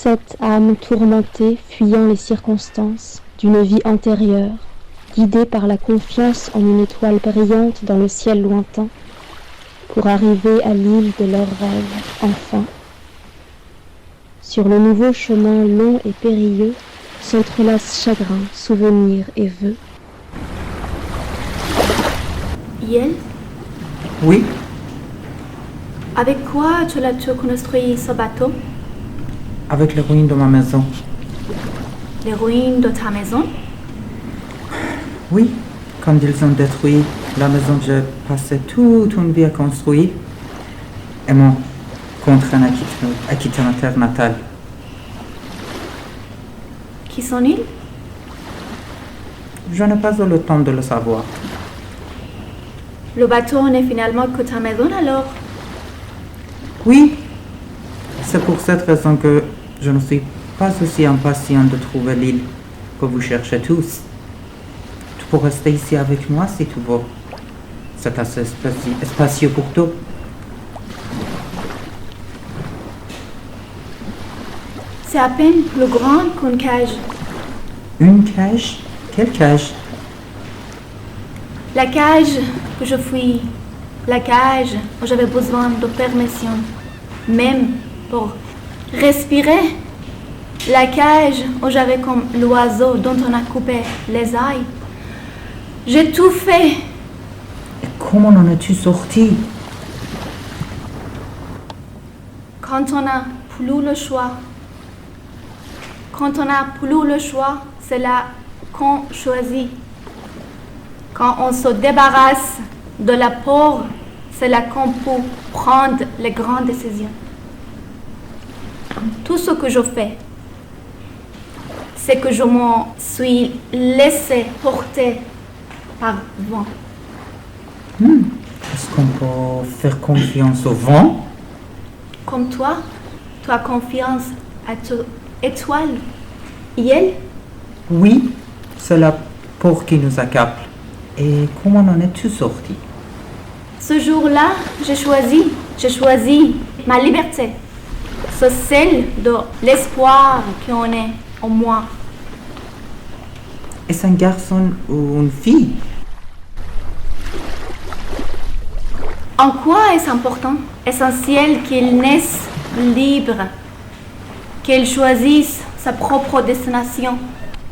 cette âme tourmentée, fuyant les circonstances d'une vie antérieure, guidée par la confiance en une étoile brillante dans le ciel lointain, pour arriver à l'île de leurs rêves, enfin. Sur le nouveau chemin long et périlleux s'entrelacent chagrin, souvenir et vœux. Yel, Oui, avec quoi tu as construit ce bateau? avec les ruines de ma maison. Les ruines de ta maison? Oui, quand ils ont détruit la maison que j'ai passé toute une vie à construire, et m'ont contraint à quitter ma terre natale. Qui sont-ils? Je n'ai pas eu le temps de le savoir. Le bateau n'est finalement que ta maison alors? Oui, c'est pour cette raison que je ne suis pas aussi impatient de trouver l'île que vous cherchez tous. Tu peux rester ici avec moi si tu veux. C'est assez spacieux pour toi. C'est à peine plus grand qu'une cage. Une cage? Quelle cage? La cage que je fuis, la cage où j'avais besoin de permission, même pour respirer, la cage où j'avais comme l'oiseau dont on a coupé les ailes. J'ai tout fait. Et comment en es-tu sorti? Quand on n'a plus le choix. Quand on n'a plus le choix, c'est là qu'on choisit. Quand on se débarrasse de la peur, c'est là qu'on peut prendre les grandes décisions. Tout ce que je fais, c'est que je m'en suis laissé porter par vent. Est-ce qu'on peut faire confiance au vent? Comme toi, tu as confiance à ton étoile. Yel, Oui, c'est la peur qui nous accable. Et comment en es-tu sorti? ce jour-là, j'ai choisi ma liberté. C'est celle de l'espoir qu'on est en moi. Est-ce un garçon ou une fille? En quoi est-ce important? Essentiel qu'il naisse libre, qu'il choisisse sa propre destination.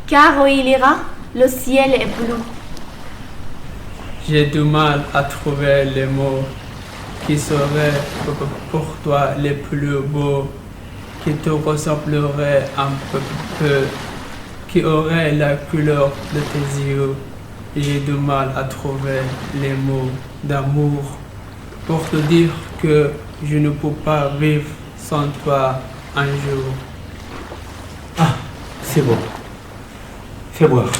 Car où il ira, le ciel est bleu. J'ai du mal à trouver les mots qui seraient pour toi les plus beaux, qui te ressembleraient un peu, qui auraient la couleur de tes yeux. J'ai du mal à trouver les mots d'amour pour te dire que je ne peux pas vivre sans toi un jour. Ah, c'est bon. Fais boire.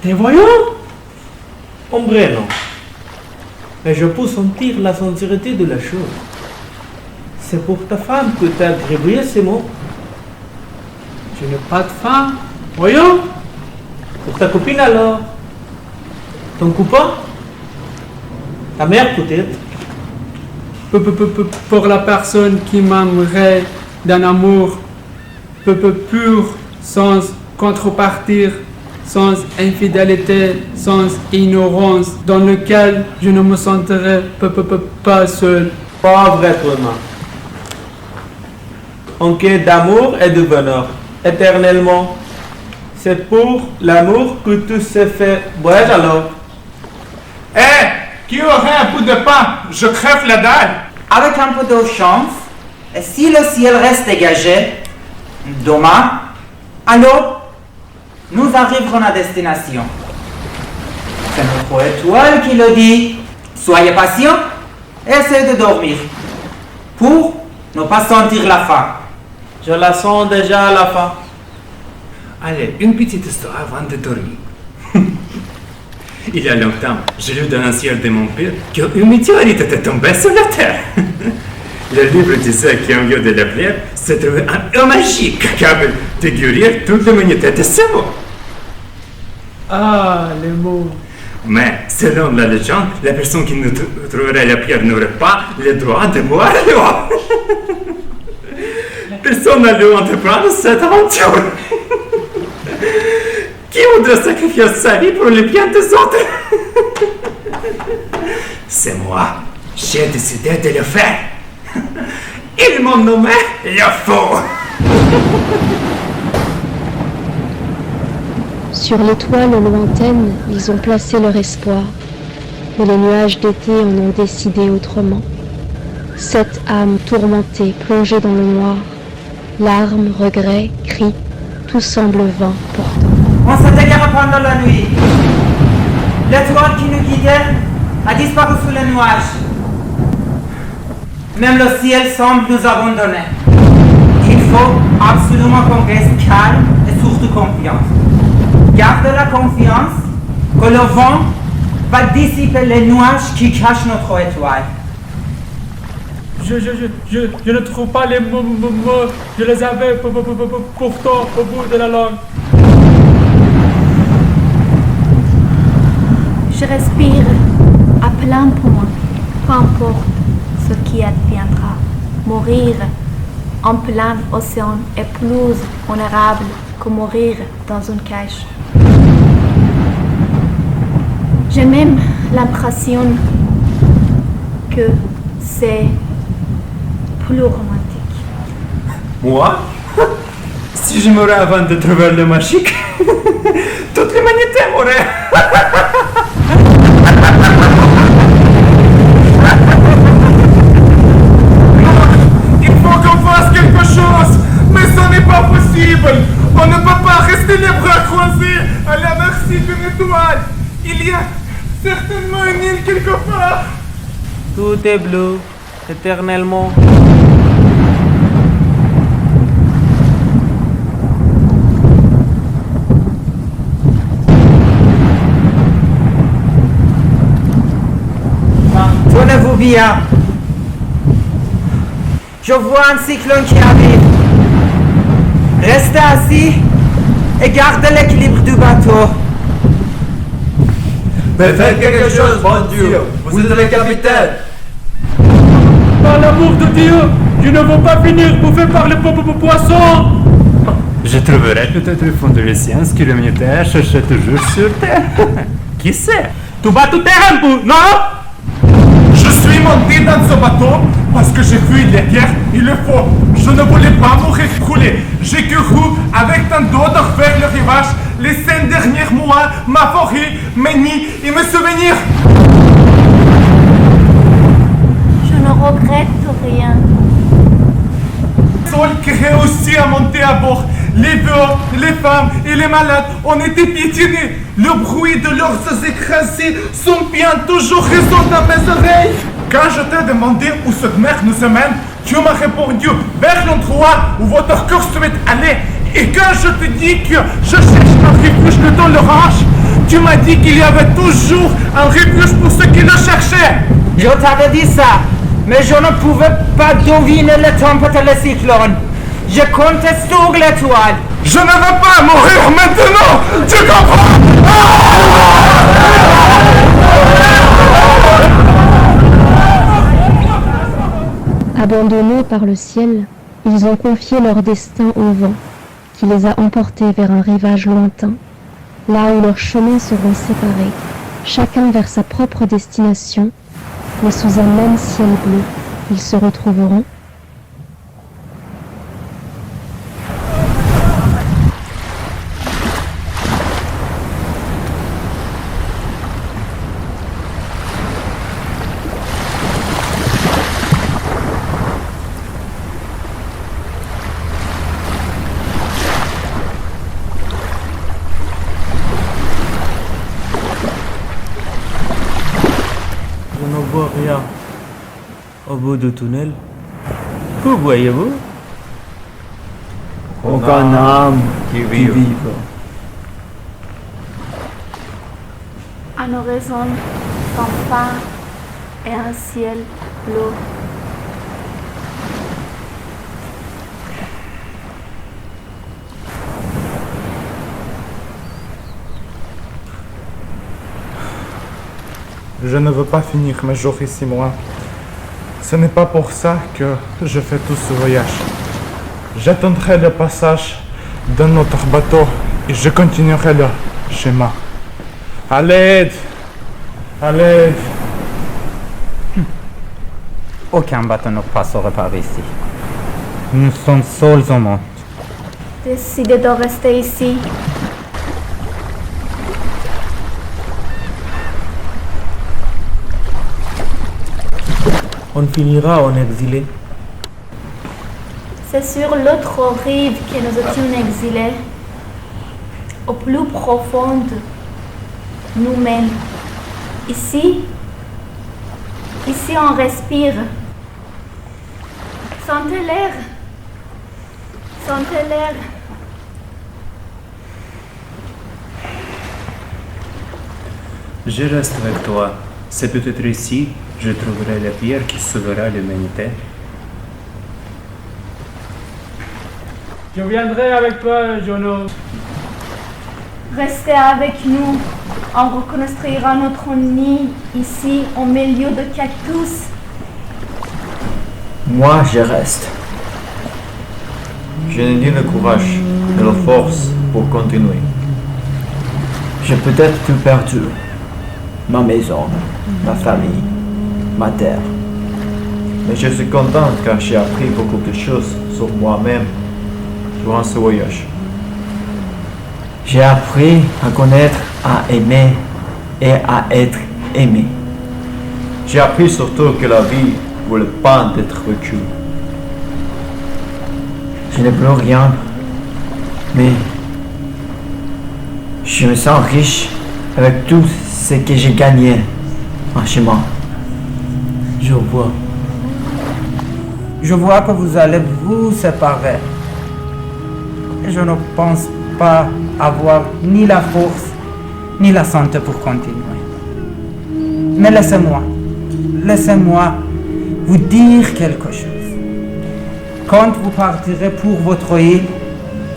T'es voyant? Hombre, non. Mais je peux sentir la sincérité de la chose. C'est pour ta femme que tu as attribué ces mots. Je n'ai pas de femme. Voyons. Pour ta copine alors. Ton copain? Ta mère peut-être. Pour la personne qui m'aimerait d'un amour pur, sans contrepartie, sans infidélité, sans ignorance, dans lequel je ne me sentirais pas seul. Pauvre être humain. En quête d'amour et de bonheur, éternellement. C'est pour l'amour que tout se fait. Ouais alors. Qui aurait un bout de pain? Je crève la dalle. Avec un peu de chance, et si le ciel reste dégagé, demain, alors, nous arriverons à destination. C'est notre étoile qui le dit. Soyez patient et essayez de dormir pour ne pas sentir la faim. Je la sens déjà à la fin. Allez, une petite histoire avant de dormir. Il y a longtemps, j'ai lu dans un ciel de mon père qu'une météorite était tombée sur la Terre. Le livre disait qu'au lieu de la pierre, se trouvait un homme magique capable de guérir toute l'humanité de ce mot. Ah, les mots. Mais selon la légende, la personne qui nous trouverait la pierre n'aurait pas le droit de boire l'eau. personne n'a dû entreprendre cette aventure. Qui voudrait sacrifier sa vie pour le bien des autres? C'est moi. J'ai décidé de le faire. Ils m'ont nommé le fou. Sur l'étoile lointaine, ils ont placé leur espoir, mais les nuages d'été en ont décidé autrement. 7 âmes tourmentées, plongées dans le noir, larmes, regrets, cris, tout semble vain pourtant. On s'est égaré pendant la nuit. L'étoile qui nous guidait a disparu sous les nuages. Même le ciel semble nous abandonner. Il faut absolument qu'on reste calme et surtout confiance. Gardez la confiance que le vent va dissiper les nuages qui cachent notre étoile. Je ne trouve pas les mots. Je les avais pourtant au bout de la langue. Je respire à plein poumon, peu importe ce qui adviendra. Mourir en plein océan est plus honorable que mourir dans une cage. J'ai même l'impression que c'est plus romantique. Moi? Si je mourais avant de trouver le magique, toute l'humanité mourrait. Il faut qu'on fasse quelque chose, mais ce n'est pas possible. On ne peut pas rester les bras croisés à la merci d'une étoile. Il y a certainement une île quelque part. Tout est bleu, éternellement. Tenez-vous bien. Je vois un cyclone qui arrive. Restez assis et gardez l'équilibre du bateau. Mais faites quelque chose, bon Dieu. Vous êtes le capitaine. Par l'amour de Dieu, je ne veux pas finir bouffé par les poissons. Je trouverai peut-être au fond de l'océan ce que l'humanité cherchait toujours sur Terre. Qui sait? Tu vas tout terrain, non? Je suis monté dans ce bateau parce que j'ai vu les guerres, il le faut. Je ne voulais pas mourir brûlé. J'ai couru avec tant d'autres vers le rivage. Les 5 derniers mois, ma forêt, mes nids et mes souvenirs. Je ne regrette rien. Seul qui réussit à monter à bord. Les vieux, les femmes et les malades ont été piétinés. Le bruit de leurs os écrasés, son bien toujours résonne dans mes oreilles. Quand je t'ai demandé où cette mer nous amène, tu m'as répondu vers l'endroit où votre corps souhaite aller. Et quand je te dis que je cherche un refuge dans l'orange, tu m'as dit qu'il y avait toujours un refuge pour ceux qui le cherchaient. Je t'avais dit ça, mais je ne pouvais pas deviner le tempête et le cyclone. Je comptais sur l'étoile. Je ne veux pas mourir maintenant, tu comprends? Abandonnés par le ciel, ils ont confié leur destin au vent, qui les a emportés vers un rivage lointain, là où leurs chemins seront séparés, chacun vers sa propre destination, mais sous un même ciel bleu, ils se retrouveront. Je ne vois rien au bout du tunnel. Que voyez-vous? Aucun âme qui vive. Un horizon sans fin et un ciel bleu. Je ne veux pas finir mes jours ici, moi. Ce n'est pas pour ça que je fais tout ce voyage. J'attendrai le passage d'un autre bateau et je continuerai le chemin. À l'aide! À l'aide! Aucun bateau ne passera par ici. Nous sommes seuls au monde. Décidez de rester ici. On finira en exilé. C'est sur l'autre rive que nous étions exilés, au plus profond de nous-mêmes. Ici on respire. Sentez l'air. Sentez l'air. Je reste avec toi. C'est peut-être ici je trouverai la pierre qui sauvera l'humanité. Je viendrai avec toi, Jono. Restez avec nous. On reconstruira notre nid ici au milieu de cactus. Moi, je reste. Je n'ai ni le courage ni la force pour continuer. J'ai peut-être tout perdu. Ma maison, ma famille, ma terre. Mais je suis content car j'ai appris beaucoup de choses sur moi-même durant ce voyage. J'ai appris à connaître, à aimer et à être aimé. J'ai appris surtout que la vie vaut le pain d'être vécue. Je n'ai plus rien, mais je me sens riche avec tout ce que j'ai gagné en chemin. Je vois. Je vois que vous allez vous séparer. Je ne pense pas avoir ni la force ni la santé pour continuer. Mais laissez-moi vous dire quelque chose. Quand vous partirez pour votre île,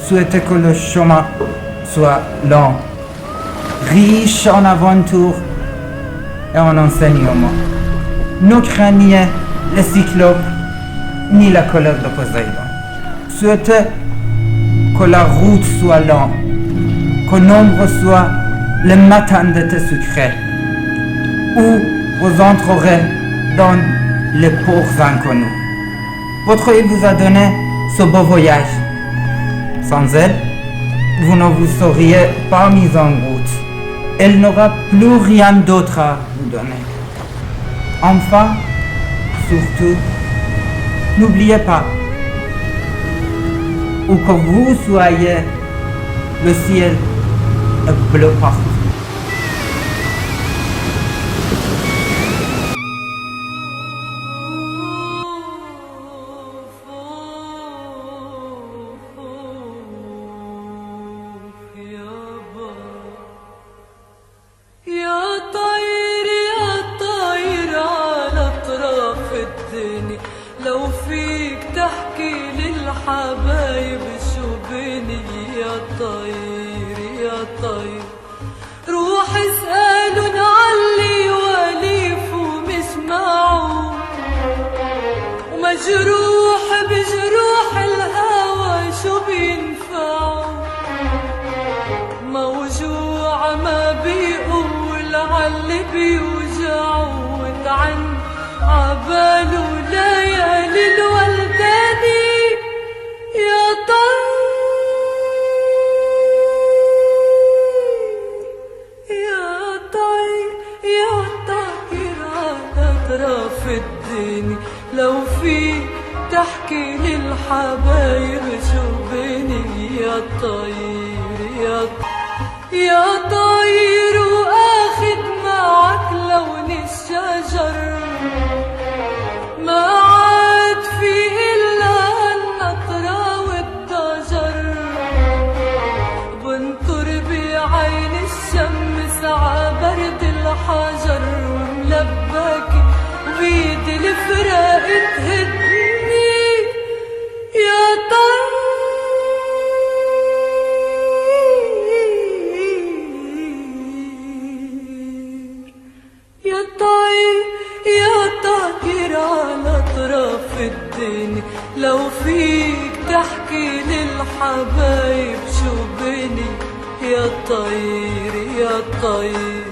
souhaitez que le chemin soit long, riche en aventures et en enseignements. Ne craignez les cyclopes ni la colère de Poséidon. Souhaitez que la route soit longue, que nombre soit le matin de tes secrets, où vous entrerez dans les ports inconnus. Votre île vous a donné ce beau voyage. Sans elle, vous ne vous seriez pas mis en route. Elle n'aura plus rien d'autre à vous donner. Enfin, surtout, n'oubliez pas, où que vous soyez, le ciel est bleu partout. حبايب شو بيني يا طير يا طير روح اسألن علي وليف ومسمعوا ومجروح بجروح الهوى شو بينفعوا موجوع ما بيقول عاللي بيوجعوا وتعن عباله ليالي الولداني يا طير يا طير يا طير على أطراف الدنيا لو فيك تحكي للحبايب شو بيني يا طير يا طير وآخد معك لون الشجر ما عاد في إلا النطرة والضجر بنطر بعين الشمس عبرد الحجر وملبكي وإيد الفراق تهدني يا طير يا طير يا طير على أطراف الدنيا لو فيك تحكي واحكي للحبايب شو بيني يا طير يا طير.